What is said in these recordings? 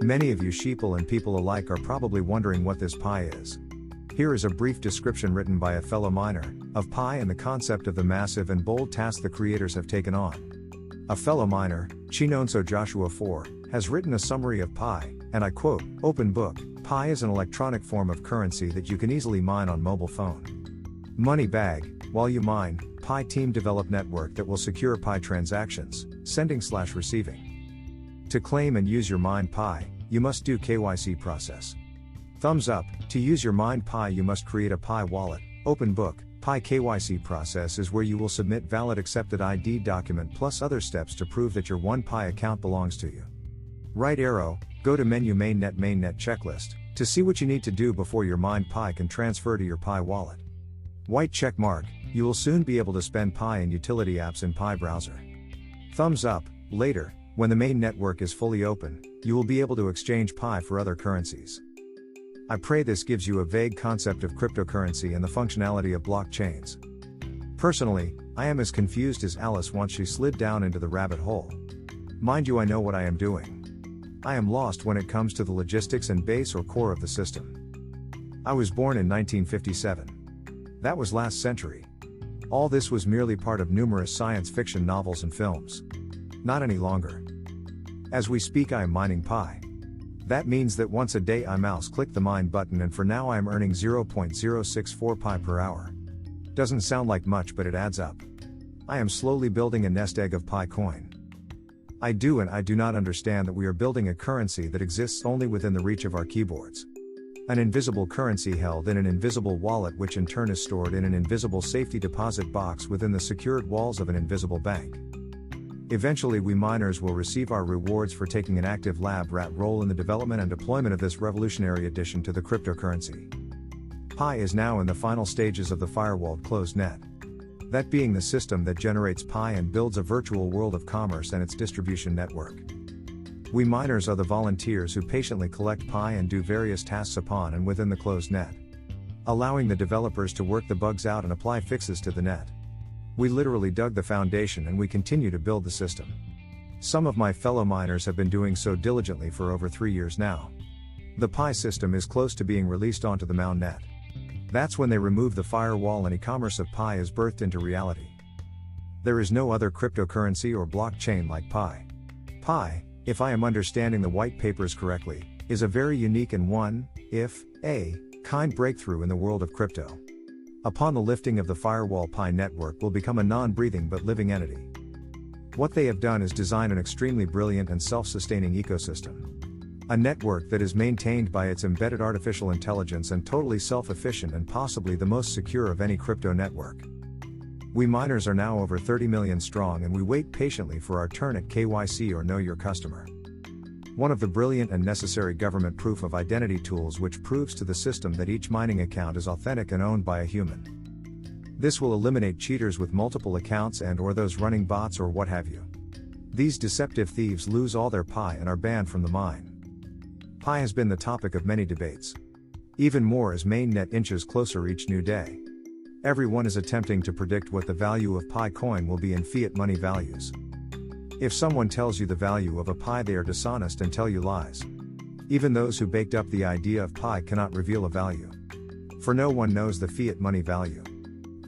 Many of you sheeple and people alike are probably wondering what this Pi is. Here is a brief description written by a fellow miner, of Pi and the concept of the massive and bold task the creators have taken on. A fellow miner, Chinonso Joshua 4, has written a summary of Pi, and I quote, "Open book, Pi is an electronic form of currency that you can easily mine on mobile phone. Money bag, while you mine, Pi team develop network that will secure Pi transactions, sending/receiving. To claim and use your mined Pi, you must do KYC process. Thumbs up, to use your mined Pi you must create a Pi wallet, open book, Pi KYC process is where you will submit valid accepted ID document plus other steps to prove that your OnePi account belongs to you. Right arrow, go to menu mainnet checklist, to see what you need to do before your mined Pi can transfer to your Pi wallet. White check mark, you will soon be able to spend Pi in utility apps in Pi browser. Thumbs up, later, when the main network is fully open, you will be able to exchange Pi for other currencies. I pray this gives you a vague concept of cryptocurrency and the functionality of blockchains. Personally, I am as confused as Alice once she slid down into the rabbit hole. Mind you, I know what I am doing. I am lost when it comes to the logistics and base or core of the system. I was born in 1957. That was last century. All this was merely part of numerous science fiction novels and films. Not any longer. As we speak I am mining Pi. That means that once a day I mouse click the mine button and for now I am earning 0.064 Pi per hour. Doesn't sound like much but it adds up. I am slowly building a nest egg of Pi coin. I do not understand that we are building a currency that exists only within the reach of our keyboards. An invisible currency held in an invisible wallet which in turn is stored in an invisible safety deposit box within the secured walls of an invisible bank. Eventually we miners will receive our rewards for taking an active lab rat role in the development and deployment of this revolutionary addition to the cryptocurrency. Pi is now in the final stages of the firewalled closed net. That being the system that generates Pi and builds a virtual world of commerce and its distribution network. We miners are the volunteers who patiently collect Pi and do various tasks upon and within the closed net, allowing the developers to work the bugs out and apply fixes to the net. We literally dug the foundation and we continue to build the system. Some of my fellow miners have been doing so diligently for over 3 years now. The Pi system is close to being released onto the mainnet. That's when they remove the firewall and e-commerce of Pi is birthed into reality. There is no other cryptocurrency or blockchain like Pi. Pi, if I am understanding the white papers correctly, is a very unique and one-of-a-kind breakthrough in the world of crypto. Upon the lifting of the firewall, Pi network will become a non-breathing but living entity. What they have done is design an extremely brilliant and self-sustaining ecosystem. A network that is maintained by its embedded artificial intelligence and totally self-efficient and possibly the most secure of any crypto network. We miners are now over 30 million strong and we wait patiently for our turn at KYC or Know Your Customer. One of the brilliant and necessary government proof of identity tools which proves to the system that each mining account is authentic and owned by a human. This will eliminate cheaters with multiple accounts and or those running bots or what have you. These deceptive thieves lose all their Pi and are banned from the mine. Pi has been the topic of many debates. Even more as mainnet inches closer each new day. Everyone is attempting to predict what the value of Pi coin will be in fiat money values. If someone tells you the value of a Pi, they are dishonest and tell you lies. Even those who baked up the idea of Pi cannot reveal a value. For no one knows the fiat money value.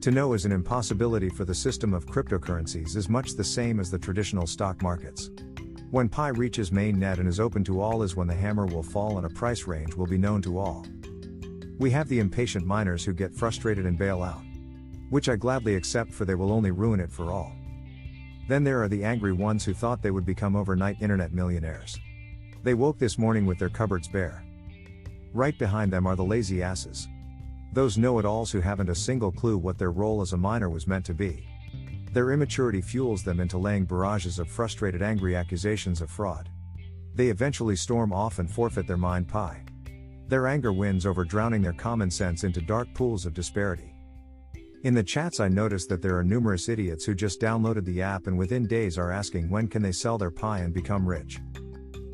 To know is an impossibility, for the system of cryptocurrencies is much the same as the traditional stock markets. When Pi reaches mainnet and is open to all is when the hammer will fall and a price range will be known to all. We have the impatient miners who get frustrated and bail out. Which I gladly accept, for they will only ruin it for all. Then there are the angry ones who thought they would become overnight internet millionaires. They woke this morning with their cupboards bare. Right behind them are the lazy asses. Those know-it-alls who haven't a single clue what their role as a miner was meant to be. Their immaturity fuels them into laying barrages of frustrated angry accusations of fraud. They eventually storm off and forfeit their mined Pi. Their anger wins over drowning their common sense into dark pools of disparity. In the chats I noticed that there are numerous idiots who just downloaded the app and within days are asking when can they sell their Pi and become rich.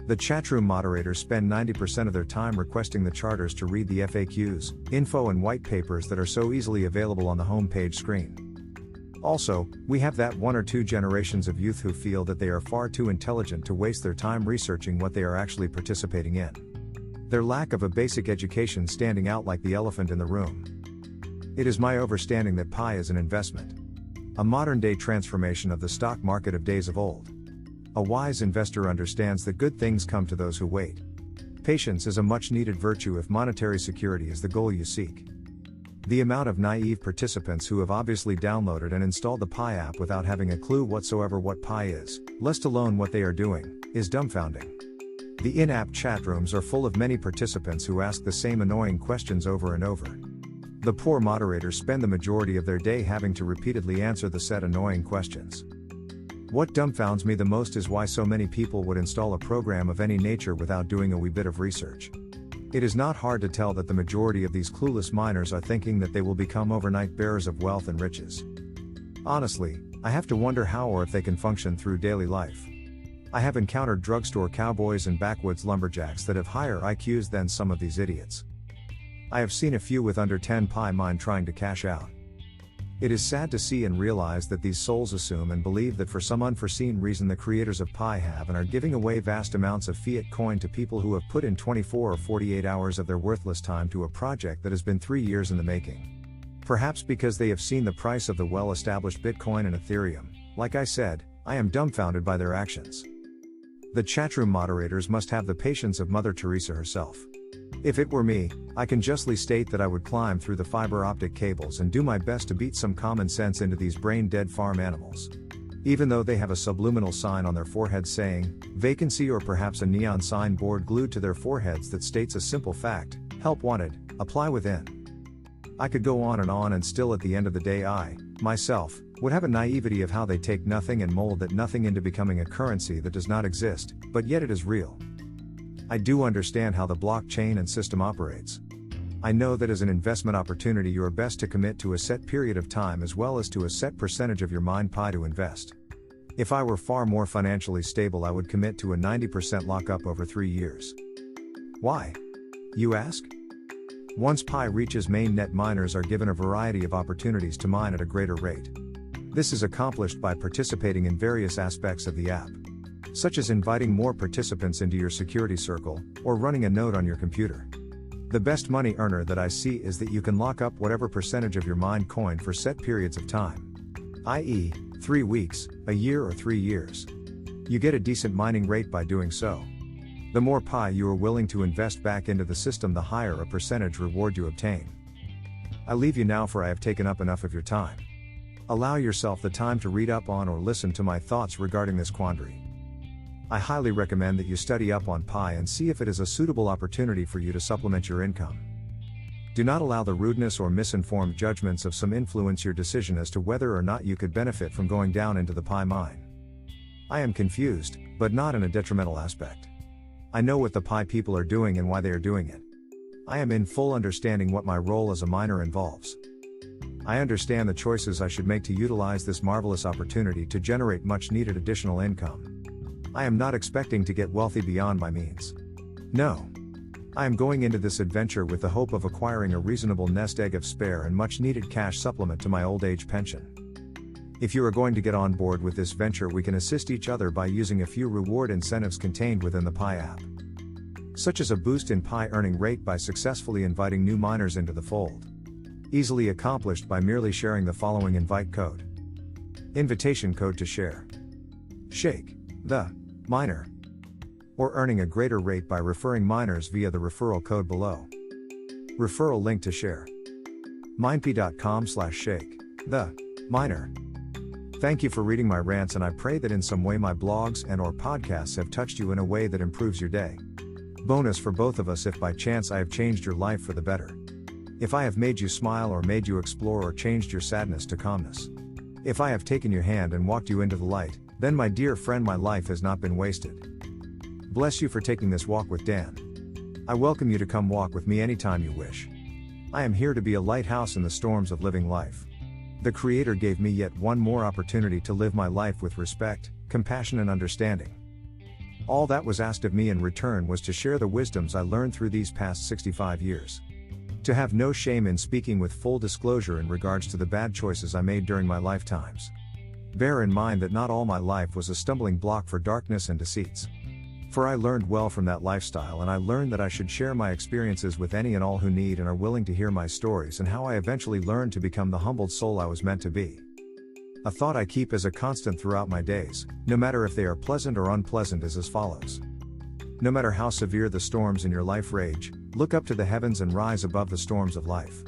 The chatroom moderators spend 90% of their time requesting the charters to read the FAQs, info and white papers that are so easily available on the home page screen. Also, we have that one or two generations of youth who feel that they are far too intelligent to waste their time researching what they are actually participating in. Their lack of a basic education standing out like the elephant in the room. It is my overstanding that PI is an investment. A modern-day transformation of the stock market of days of old. A wise investor understands that good things come to those who wait. Patience is a much-needed virtue if monetary security is the goal you seek. The amount of naive participants who have obviously downloaded and installed the PI app without having a clue whatsoever what PI is, let alone what they are doing, is dumbfounding. The in-app chat rooms are full of many participants who ask the same annoying questions over and over. The poor moderators spend the majority of their day having to repeatedly answer the said annoying questions. What dumbfounds me the most is why so many people would install a program of any nature without doing a wee bit of research. It is not hard to tell that the majority of these clueless miners are thinking that they will become overnight bearers of wealth and riches. Honestly, I have to wonder how or if they can function through daily life. I have encountered drugstore cowboys and backwoods lumberjacks that have higher IQs than some of these idiots. I have seen a few with under 10 PI mine trying to cash out. It is sad to see and realize that these souls assume and believe that for some unforeseen reason the creators of PI have and are giving away vast amounts of fiat coin to people who have put in 24 or 48 hours of their worthless time to a project that has been 3 years in the making. Perhaps because they have seen the price of the well-established Bitcoin and Ethereum. Like I said, I am dumbfounded by their actions. The chatroom moderators must have the patience of Mother Teresa herself. If it were me, I can justly state that I would climb through the fiber optic cables and do my best to beat some common sense into these brain-dead farm animals. Even though they have a subliminal sign on their foreheads saying, vacancy, or perhaps a neon sign board glued to their foreheads that states a simple fact, help wanted, apply within. I could go on and still at the end of the day I, myself, would have a naivety of how they take nothing and mold that nothing into becoming a currency that does not exist, but yet it is real. I do understand how the blockchain and system operates. I know that as an investment opportunity you are best to commit to a set period of time as well as to a set percentage of your mine PI to invest. If I were far more financially stable I would commit to a 90% lockup over 3 years. Why? You ask? Once PI reaches mainnet, miners are given a variety of opportunities to mine at a greater rate. This is accomplished by participating in various aspects of the app, such as inviting more participants into your security circle, or running a node on your computer. The best money earner that I see is that you can lock up whatever percentage of your mined coin for set periods of time, i.e., 3 weeks, a year, or 3 years. You get a decent mining rate by doing so. The more PI you are willing to invest back into the system, the higher a percentage reward you obtain. I leave you now, for I have taken up enough of your time. Allow yourself the time to read up on or listen to my thoughts regarding this quandary. I highly recommend that you study up on PI and see if it is a suitable opportunity for you to supplement your income. Do not allow the rudeness or misinformed judgments of some influence your decision as to whether or not you could benefit from going down into the PI mine. I am confused, but not in a detrimental aspect. I know what the PI people are doing and why they are doing it. I am in full understanding what my role as a miner involves. I understand the choices I should make to utilize this marvelous opportunity to generate much needed additional income. I am not expecting to get wealthy beyond my means. No. I am going into this adventure with the hope of acquiring a reasonable nest egg of spare and much needed cash supplement to my old age pension. If you are going to get on board with this venture, we can assist each other by using a few reward incentives contained within the PI app, such as a boost in PI earning rate by successfully inviting new miners into the fold. Easily accomplished by merely sharing the following invite code. Invitation code to share. Shake the miner. Or earning a greater rate by referring miners via the referral code below. Referral link to share. minep.com/shake the miner. Thank you for reading my rants, and I pray that in some way my blogs and or podcasts have touched you in a way that improves your day. Bonus for both of us if by chance I have changed your life for the better. If I have made you smile or made you explore or changed your sadness to calmness. If I have taken your hand and walked you into the light, then my dear friend, my life has not been wasted. Bless you for taking this walk with Dan. I welcome you to come walk with me anytime you wish. I am here to be a lighthouse in the storms of living life. The Creator gave me yet one more opportunity to live my life with respect, compassion, and understanding. All that was asked of me in return was to share the wisdoms I learned through these past 65 years. To have no shame in speaking with full disclosure in regards to the bad choices I made during my lifetimes. Bear in mind that not all my life was a stumbling block for darkness and deceits. For I learned well from that lifestyle, and I learned that I should share my experiences with any and all who need and are willing to hear my stories, and how I eventually learned to become the humbled soul I was meant to be. A thought I keep as a constant throughout my days, no matter if they are pleasant or unpleasant, is as follows. No matter how severe the storms in your life rage, look up to the heavens and rise above the storms of life.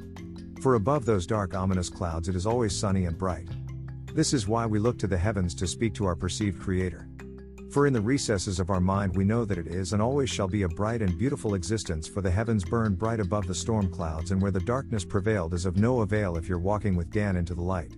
For above those dark ominous clouds it is always sunny and bright. This is why we look to the heavens to speak to our perceived Creator. For in the recesses of our mind we know that it is and always shall be a bright and beautiful existence, for the heavens burn bright above the storm clouds, and where the darkness prevailed is of no avail if you're walking with Dan into the light.